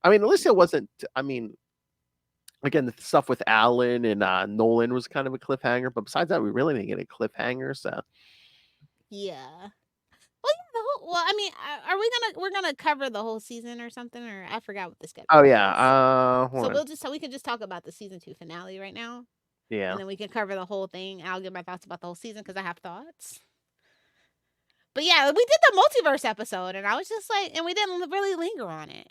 I mean, at least it wasn't. I mean, again, the stuff with Alan and Nolan was kind of a cliffhanger, but besides that, we really didn't get a cliffhanger. So Yeah. Well, yeah, well, I mean, are we're gonna cover the whole season or something, or I forgot what the schedule. Oh yeah. So we can just talk about the season 2 finale right now. Yeah. And then we can cover the whole thing. I'll give my thoughts about the whole season because I have thoughts. But yeah, we did the multiverse episode, and I was just like, and we didn't really linger on it.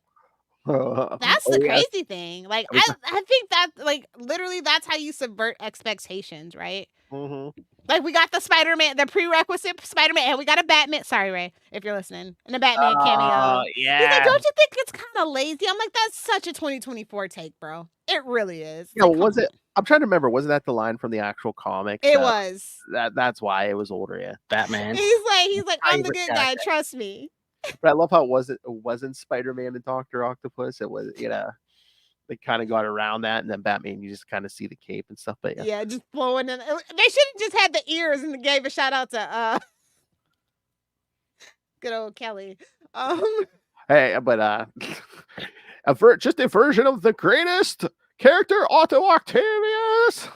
That's the crazy thing. Like, I think that, like, literally, that's how you subvert expectations, right? Mm-hmm. Like, we got the Spider-Man, the prerequisite Spider-Man, and we got a Batman. Sorry, Ray, if you're listening, and a Batman cameo. Yeah. He's like, don't you think it's kind of lazy? I'm like, that's such a 2024 take, bro. It really is. Yeah, like, was it? I'm trying to remember. Wasn't that the line from the actual comic? It was. That's why it was older. Yeah, Batman. He's like, I'm the good guy. Trust me. But I love how it wasn't Spider-Man and Dr. Octopus. It was, they kind of got around that, and then Batman, you just kind of see the cape and stuff. But yeah, just blowing in. They should have just had the ears and gave a shout out to good old Kelly. Hey, but just a version of the greatest character, Otto Octavius.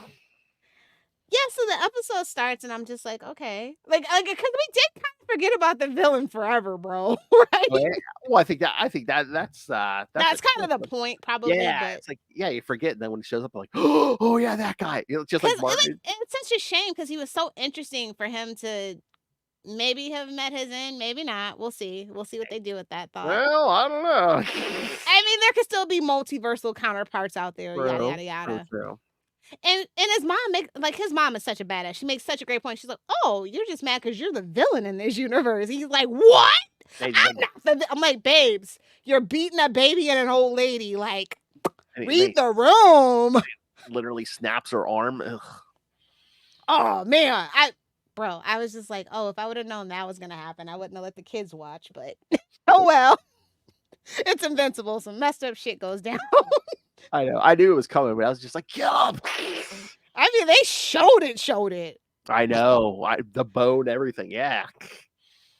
Yeah, so the episode starts, and I'm just like, okay, like, because we did kind of forget about the villain forever, bro. Right? Oh, yeah. Well, I think that's kind of the point, probably. Yeah, but it's like, yeah, you forget, and then when he shows up, I'm like, oh yeah, that guy. Just like Martin. It's such a shame because he was so interesting for him to maybe have met his end, maybe not. We'll see. We'll see what they do with that thought. Well, I don't know. I mean, there could still be multiversal counterparts out there. True, Yada yada yada. True. And his mom is such a badass. She makes such a great point. She's like, "Oh, you're just mad because you're the villain in this universe." He's like, "What? I'm like, babes, you're beating a baby and an old lady. Like, read the room." Literally snaps her arm. Ugh. Oh man, I was just like, oh, if I would have known that was gonna happen, I wouldn't have let the kids watch. But oh well, it's Invincible. Some messed up shit goes down. I know. I knew it was coming, but I was just like, yeah. I mean, they showed it. I know. The bone, everything. Yeah.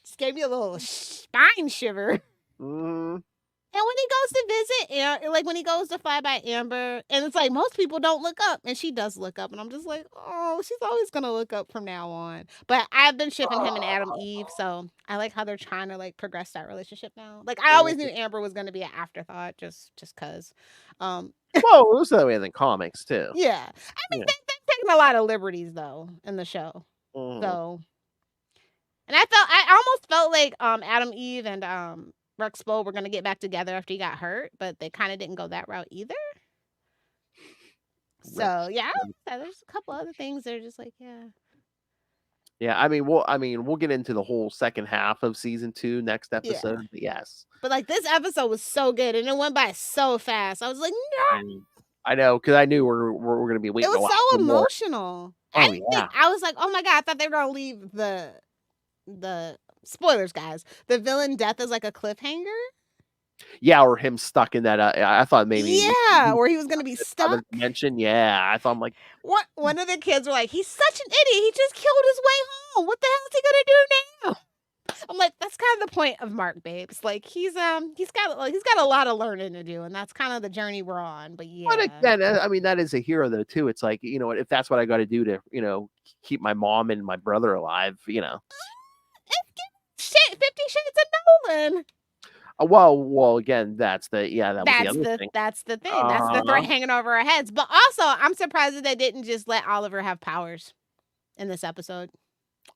Just gave me a little spine shiver. Mm. And when he goes to visit, like when he goes to fly by Amber, and it's like most people don't look up, and she does look up, and I'm just like, oh, she's always gonna look up from now on. But I've been shipping him and Adam Eve, so I like how they're trying to like progress that relationship now. Like I always knew Amber was gonna be an afterthought, just cause. Well, it was that way in the comics too. Yeah, I mean they've taken a lot of liberties though in the show, so. And I almost felt like Adam Eve and Ruxpo were going to get back together after he got hurt, but they kind of didn't go that route either. So, yeah, there's a couple other things that are just like, yeah. Yeah, I mean, we'll get into the whole second half of season 2 next episode. But yes. But like this episode was so good and it went by so fast. I was like, no. I know, because I knew we're going to be waiting. It was so emotional. Oh, yeah. I was like, oh my God, I thought they were going to leave the spoilers, guys. The villain death is like a cliffhanger. Yeah, or him stuck in that. I thought maybe. Yeah, where he was gonna be stuck. Dimension. Yeah, I thought I'm like. What? One of the kids were like, "He's such an idiot. He just killed his way home. What the hell is he gonna do now?" I'm like, that's kind of the point of Mark, babes. Like he's got a lot of learning to do, and that's kind of the journey we're on. But yeah. But again, I mean, that is a hero though too. It's like, you know, if that's what I got to do to, you know, keep my mom and my brother alive, you know. 50 Shades of Nolan. Well, again, that's the thing. That's the thing. That's the threat hanging over our heads. But also, I'm surprised that they didn't just let Oliver have powers in this episode.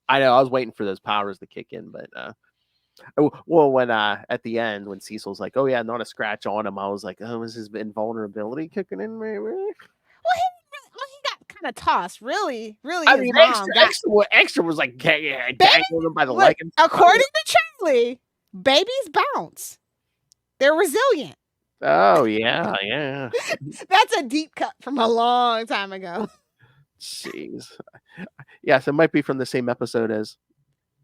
I know. I was waiting for those powers to kick in, but when at the end when Cecil's like, "Oh yeah, not a scratch on him," I was like, "Oh, is his invulnerability kicking in, maybe?" Well, he got kind of tossed. Really. I mean, extra was like dangling him by the leg. According to Charlie, babies bounce. They're resilient. Oh yeah. That's a deep cut from a long time ago. Jeez. Yes, it might be from the same episode as.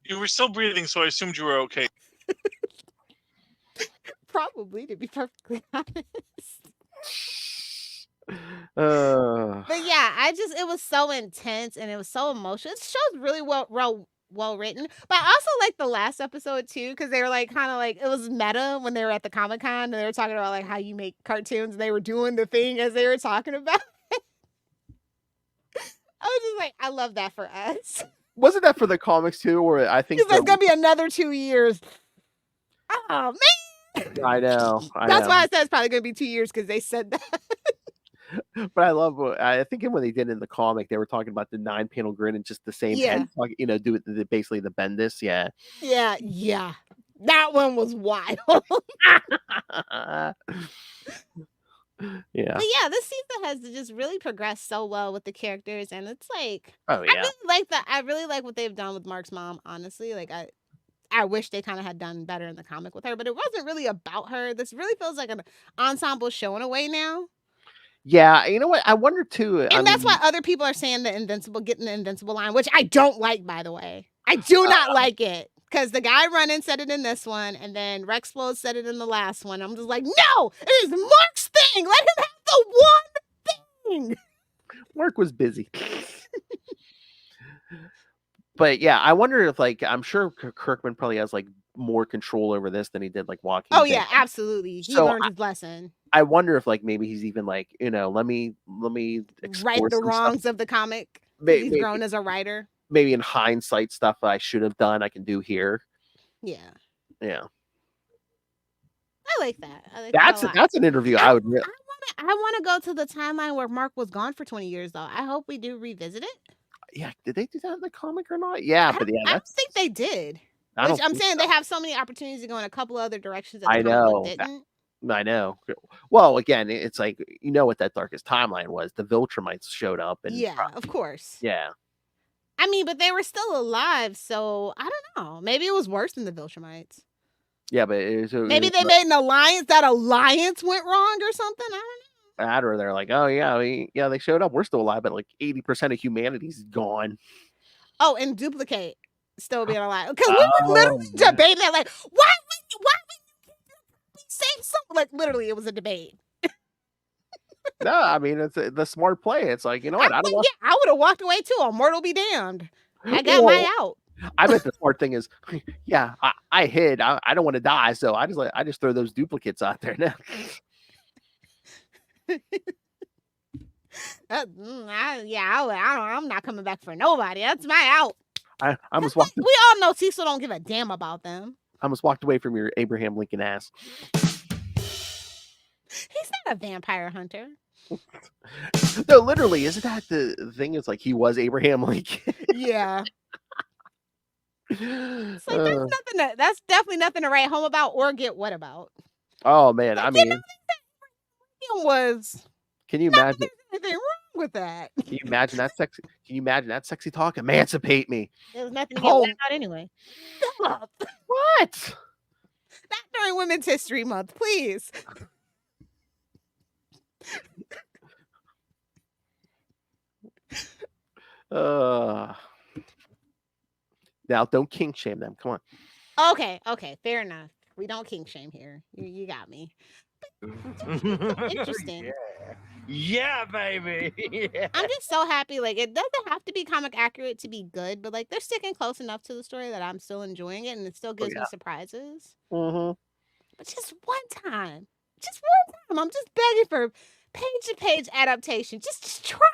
You were still breathing, so I assumed you were okay. Probably, to be perfectly honest. But yeah, it was so intense and it was so emotional. This show's really well written. But I also like the last episode too, because they were like kind of like it was meta when they were at the Comic-Con and they were talking about like how you make cartoons and they were doing the thing as they were talking about. I was just like, I love that for us. Wasn't that for the comics too? Or I think It's gonna be another 2 years. Oh man. I know. That's why I said it's probably gonna be 2 years because they said that. But I love. I think when they did in the comic, they were talking about the 9-panel grid and just the same head. Like, do it basically the Bendis. Yeah. Yeah. That one was wild. Yeah. But yeah, this season has just really progressed so well with the characters, and it's like, oh yeah, I really like what they've done with Mark's mom. Honestly, like I wish they kind of had done better in the comic with her, but it wasn't really about her. This really feels like an ensemble show in a way now. Yeah, you know what? I wonder too. And that's why other people are saying getting the Invincible line, which I don't like, by the way. I do not like it. Because the guy running said it in this one, and then Rexplode said it in the last one. I'm just like, no, it is Mark's thing. Let him have the one thing. Mark was busy. But yeah, I wonder if I'm sure Kirkman probably has more control over this than he did Walking Dead. Oh yeah, absolutely. He learned his lesson. I wonder if maybe he's even let me right the wrongs of the comic. He's grown as a writer. Maybe in hindsight, stuff I should have done, I can do here. Yeah. Yeah. I like that. That's an interview I would. I want to go to the timeline where Mark was gone for 20 years, though. I hope we do revisit it. Yeah, did they do that in the comic or not? Yeah, but yeah, I think they did. Which I'm saying they have so many opportunities to go in a couple other directions that the comic book didn't. I know. Well, again, it's what that darkest timeline was. The Viltrumites showed up, and of course. Yeah. I mean, but they were still alive, so I don't know. Maybe it was worse than the Viltrumites. Yeah, but maybe they made an alliance. That alliance went wrong or something. I don't know. Or they're like, oh yeah, they showed up. We're still alive, but 80% of humanity's gone. Oh, and Duplicate still being alive because we were literally debating that. Like, why would you say something? Literally, it was a debate. No, I mean it's the smart play. It's what? I would have walked away too. Mortal be damned. I got my out. I bet the smart thing is, yeah, I hid. I don't want to die, so I just throw those duplicates out there now. I'm not coming back for nobody. That's my out. I almost walked. We all know Cecil don't give a damn about them. I almost walked away from your Abraham Lincoln ass. He's not a vampire hunter. No, literally, isn't that the thing? It's he was Abraham Lincoln. Yeah. It's that's definitely nothing to write home about or get what about. Oh man, I mean, was. Can you imagine? There's anything wrong with that? Can you imagine that sexy? Can you imagine that sexy talk? Emancipate me. There's nothing to get what about anyway. What? Not during Women's History Month, please. Now don't kink shame them. Come on. Okay, fair enough. We don't kink shame here. You got me. Interesting. Yeah, baby. Yeah. I'm just so happy. It doesn't have to be comic accurate to be good, but they're sticking close enough to the story that I'm still enjoying it, and it still gives me surprises. Mm-hmm. But just one time, I'm just begging for page-to-page adaptation. Just try it.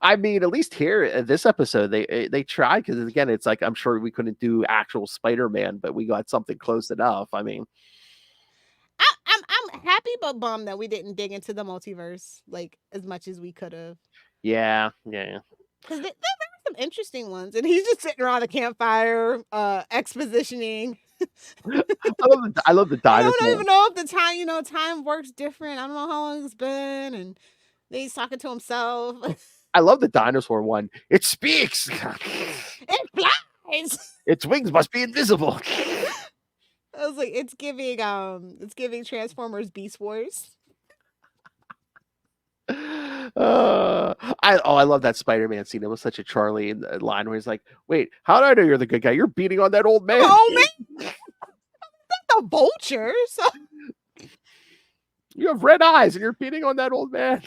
I mean, at least here in this episode, they tried because again, it's I'm sure we couldn't do actual Spider-Man, but we got something close enough. I mean, I'm happy but bummed that we didn't dig into the multiverse as much as we could have. Yeah. Because there were some interesting ones, and he's just sitting around the campfire, expositioning. I love the dinosaur. I don't even know if the time works different. I don't know how long it's been, and then he's talking to himself. I love the dinosaur one. It speaks. It flies. Its wings must be invisible. I was like, it's giving Transformers Beast Wars. I love that Spider-Man scene. It was such a Charlie line where he's like, "Wait, how do I know you're the good guy? You're beating on that old man." Oh man, the Vulture. So You have red eyes and you're beating on that old man.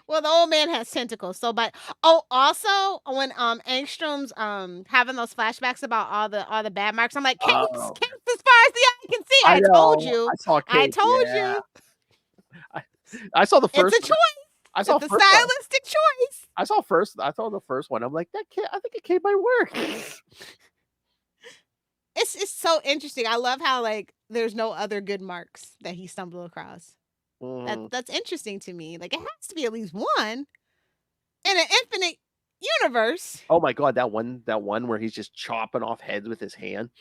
well, the old man has tentacles. So, but also when Angstrom's having those flashbacks about all the bad marks, I'm like, Capes, Oh. Capes, as far as the eye can see. I told you. I saw Kate. You. I saw the first. It's a choice. I saw it's a first stylistic choice. I saw the first one. I'm like, that kid. I think a kid might work. It's so interesting. I love how like there's no other good marks that he stumbled across. That's interesting to me. Like it has to be at least one in an infinite universe. Oh my god, that one where he's just chopping off heads with his hand.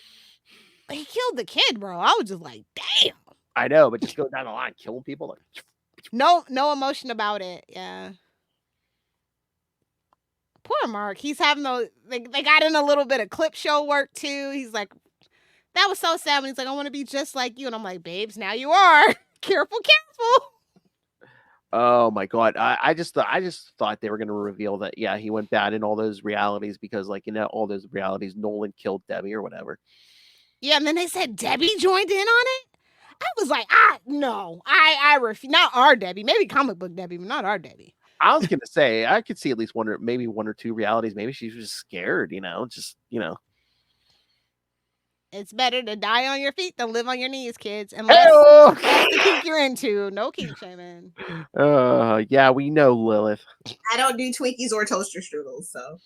He killed the kid, bro. I was just like, damn. I know, but just go down the line, killing people. Like, no emotion about it. Yeah. Poor Mark. He's having those. They got in a little bit of clip show work too. He's like, that was so sad when he's like, I want to be just like you, and I'm like, babes, now you are. Careful. Oh my god! I just thought they were going to reveal that he went bad in all those realities because all those realities Nolan killed Debbie or whatever. Yeah, and then they said Debbie joined in on it. I was like, no, I refuse. Not our Debbie, maybe comic book Debbie, but not our Debbie. I was gonna say I could see at least one or two realities. Maybe she was just scared, It's better to die on your feet than live on your knees, kids. Unless that's the kink you're into. No kink shaming. Yeah, we know, Lilith. I don't do Twinkies or toaster strudels, so.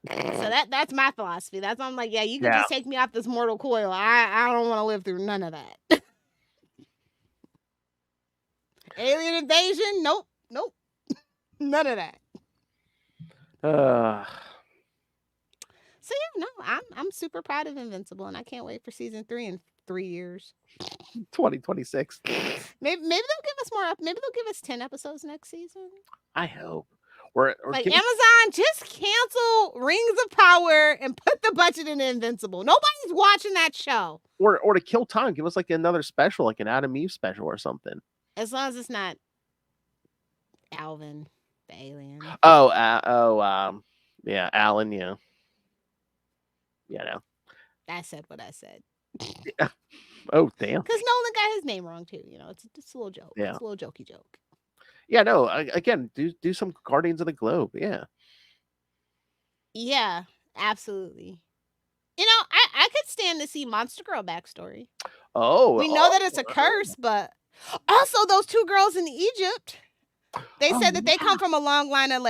So that's my philosophy. That's why I'm like, you can just take me off this mortal coil. I don't want to live through none of that. Alien invasion? Nope. None of that. So I'm super proud of Invincible, and I can't wait for season 3 in 3 years. 2026. Maybe they'll give us more. Maybe they'll give us 10 episodes next season. I hope. Or like Amazon, just cancel Rings of Power and put the budget in Invincible. Nobody's watching that show. Or to kill time, give us like another special, like an Adam Eve special or something. As long as it's not Alvin, the alien. Yeah, Alan, yeah. Yeah, no. I said what I said. Yeah. Oh, damn. Because Nolan got his name wrong too. It's a little joke. Yeah. It's a little jokey joke. Yeah, no. Again, do some Guardians of the Globe. Yeah. Yeah, absolutely. I could stand to see Monster Girl backstory. Oh. We know that it's a curse, but also those 2 girls in Egypt. They said that they come from a long line of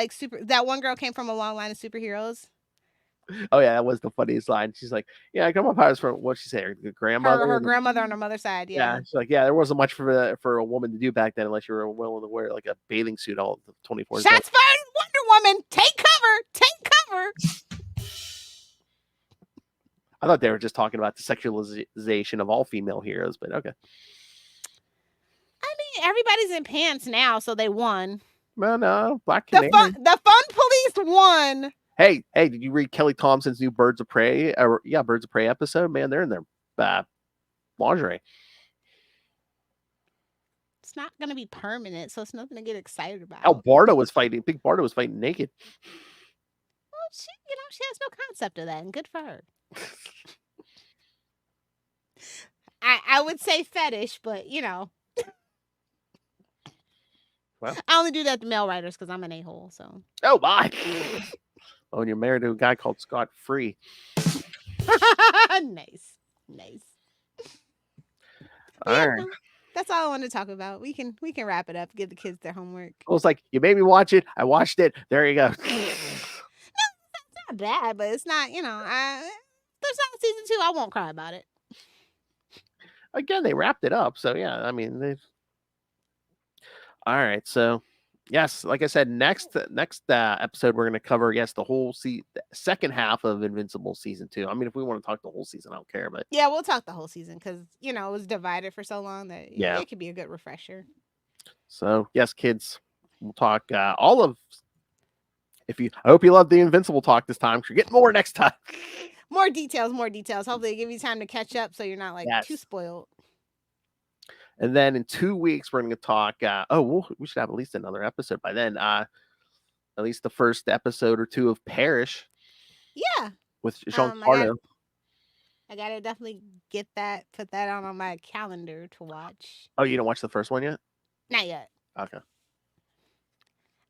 that one girl came from a long line of superheroes. Oh yeah, that was the funniest line. She's like, "Yeah, I come up as from what she say, her grandmother, her grandmother on her mother's side." Yeah, she's like, "Yeah, there wasn't much for a woman to do back then unless you were willing to wear like a bathing suit all 24/7." Shots fired, Wonder Woman, take cover. I thought they were just talking about the sexualization of all female heroes, but okay. I mean, everybody's in pants now, so they won. No, Black Canary. The fun police won. Hey, did you read Kelly Thompson's new Birds of Prey? Birds of Prey episode. Man, they're in their lingerie. It's not going to be permanent, so it's nothing to get excited about. Oh, Barda was fighting. Big Barda was fighting naked. Well, she has no concept of that, and good for her. I would say fetish, but Well, I only do that to male writers because I'm an a-hole. So. Oh my. Oh, and you're married to a guy called Scott Free. Nice. All right. That's all I wanted to talk about. We can wrap it up. Give the kids their homework. I was like, you made me watch it. I watched it. There you go. No, it's not bad, but it's not. There's not season 2. I won't cry about it. Again, they wrapped it up. So yeah, I mean, they've. All right, so yes, like I said, next episode we're going to cover the whole second half of Invincible season 2. I mean, if we want to talk the whole season, I don't care, but yeah, we'll talk the whole season because it was divided for so long that it could be a good refresher. So yes, kids, we'll talk all of I hope you love the Invincible talk this time, because you're getting more next time. More details. Hopefully, they give you time to catch up, so you're not like too Yes. spoiled. And then in 2 weeks, we're going to talk. We should have at least another episode by then. At least the first episode or two of Perich. Yeah. With Giancarlo. I gotta definitely put that on my calendar to watch. Oh, you don't watch the first one yet? Not yet. Okay.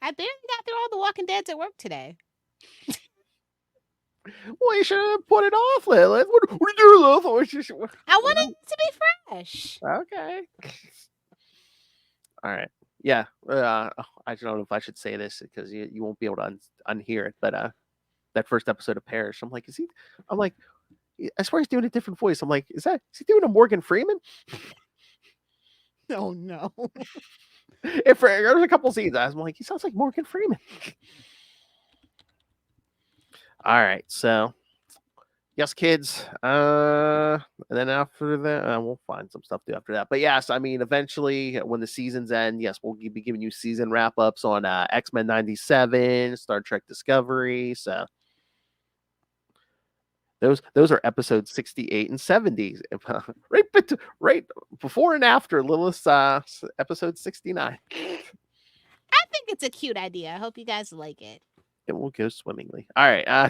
I barely got through all the Walking Deads at work today. Well, you should have put it off, Lilith. What are you doing, Lilith? I wanted it to be fresh. Okay. All right. Yeah. I don't know if I should say this because you won't be able to unhear it, but that first episode of Perich, I'm like, I swear he's doing a different voice. I'm like, is he doing a Morgan Freeman? Oh no. There's a couple scenes, I'm like, he sounds like Morgan Freeman. All right, so yes, kids. And then after that, we'll find some stuff to do after that. But yes, I mean, eventually, when the seasons end, yes, we'll be giving you season wrap-ups on X-Men 97, Star Trek Discovery. So those are episodes 68 and 70. right before and after Lilith's episode 69. I think it's a cute idea. I hope you guys like it. It will go swimmingly. All right. All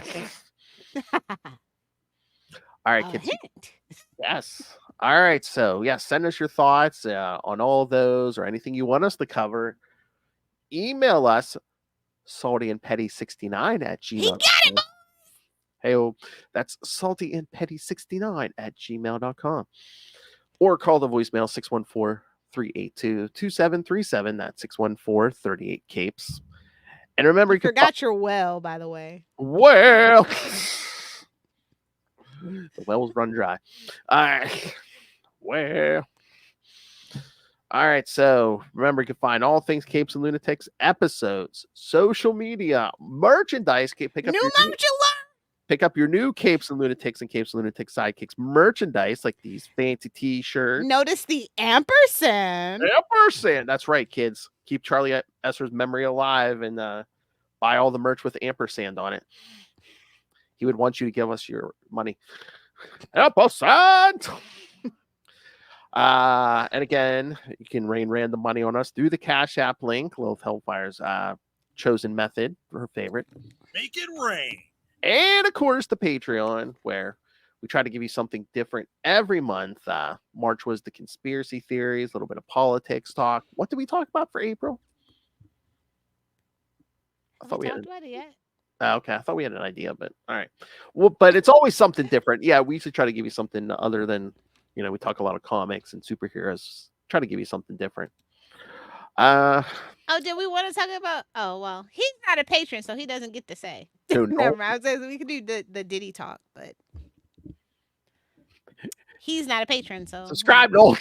right, kids. Yes. All right. So, send us your thoughts on all of those or anything you want us to cover. Email us, saltyandpetty69@gmail.com. He got it. Hey, that's saltyandpetty69@gmail.com. Or call the voicemail 614-382-2737. That's 614-38-CAPES. And remember, you forgot your well, by the way. Well, the wells run dry. All right. Well. All right. So remember, you can find all things Capes and Lunatics episodes, social media, merchandise. Pick up your new Capes and Lunatics and Capes and Lunatics Sidekicks merchandise, like these fancy T-shirts. Notice the ampersand. Ampersand. That's right, kids. Keep Charlie Esser's memory alive and buy all the merch with ampersand on it. He would want you to give us your money. Ampersand. And again, you can rain random money on us through the Cash App link, Lilith Hellfire's chosen method for her favorite. Make it rain. And of course, the Patreon, where we try to give you something different every month. March was the conspiracy theories, a little bit of politics talk. What did we talk about for April? I thought we had about it yet. Okay, I thought we had an idea, but all right. Well, but it's always something different. Yeah, we usually try to give you something other than, we talk a lot of comics and superheroes. Try to give you something different. Oh, did we want to talk about? Oh, well, he's not a patron, so he doesn't get to say. No. Never mind. I was saying we could do the Diddy talk, but he's not a patron, so subscribe. No.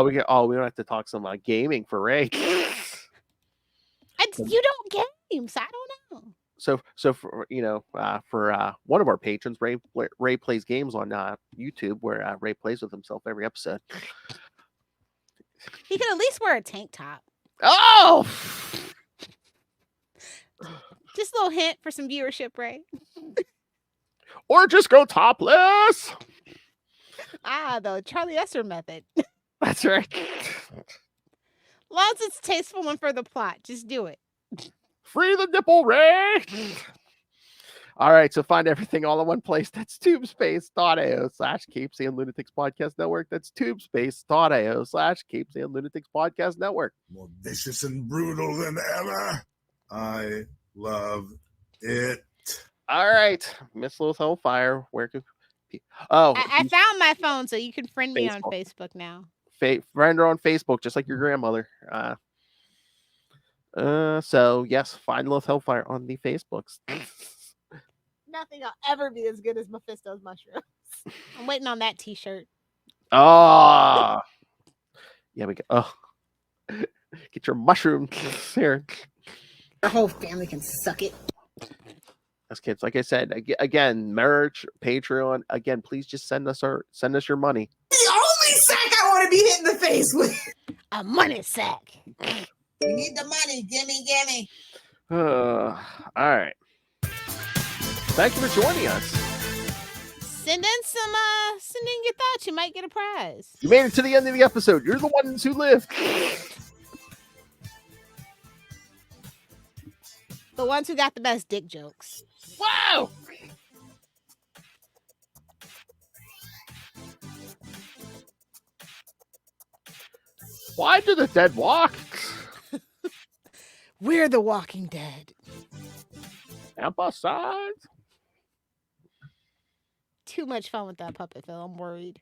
We don't have to talk some gaming for Ray. You don't games. I don't know. So for for one of our patrons, Ray plays games on YouTube, where Ray plays with himself every episode. He could at least wear a tank top. Oh, just a little hint for some viewership, Ray. Or just go topless. The Charlie Esser method. That's right. Long as it's tasteful and for the plot, just do it. Free the nipple, Ray. All right, so find everything all in one place. That's tubespace.io/CapesandLunatics Podcast Network. That's tubespace.io/CapesandLunatics Podcast Network. More vicious and brutal than ever. I love it. All right, Miss Lilith Hellfire. Where could? I found my phone, so you can friend me on Facebook now. Friend her on Facebook, just like your grandmother. So yes, find Lilith Hellfire on the Facebooks. Nothing will ever be as good as Mephisto's mushrooms. I'm waiting on that T-shirt. Yeah, we go. Oh, get your mushroom here. Our whole family can suck it. As kids, like I said, again, merch, Patreon. Again, please just send us your money. The only sack I want to be hit in the face with. A money sack. We need the money. Gimme. All right. Thank you for joining us. Send in your thoughts. You might get a prize. You made it to the end of the episode. You're the ones who lived. The ones who got the best dick jokes. Wow. Why do the dead walk? We're the Walking Dead. Emphasize. Too much fun with that puppet, Phil. I'm worried.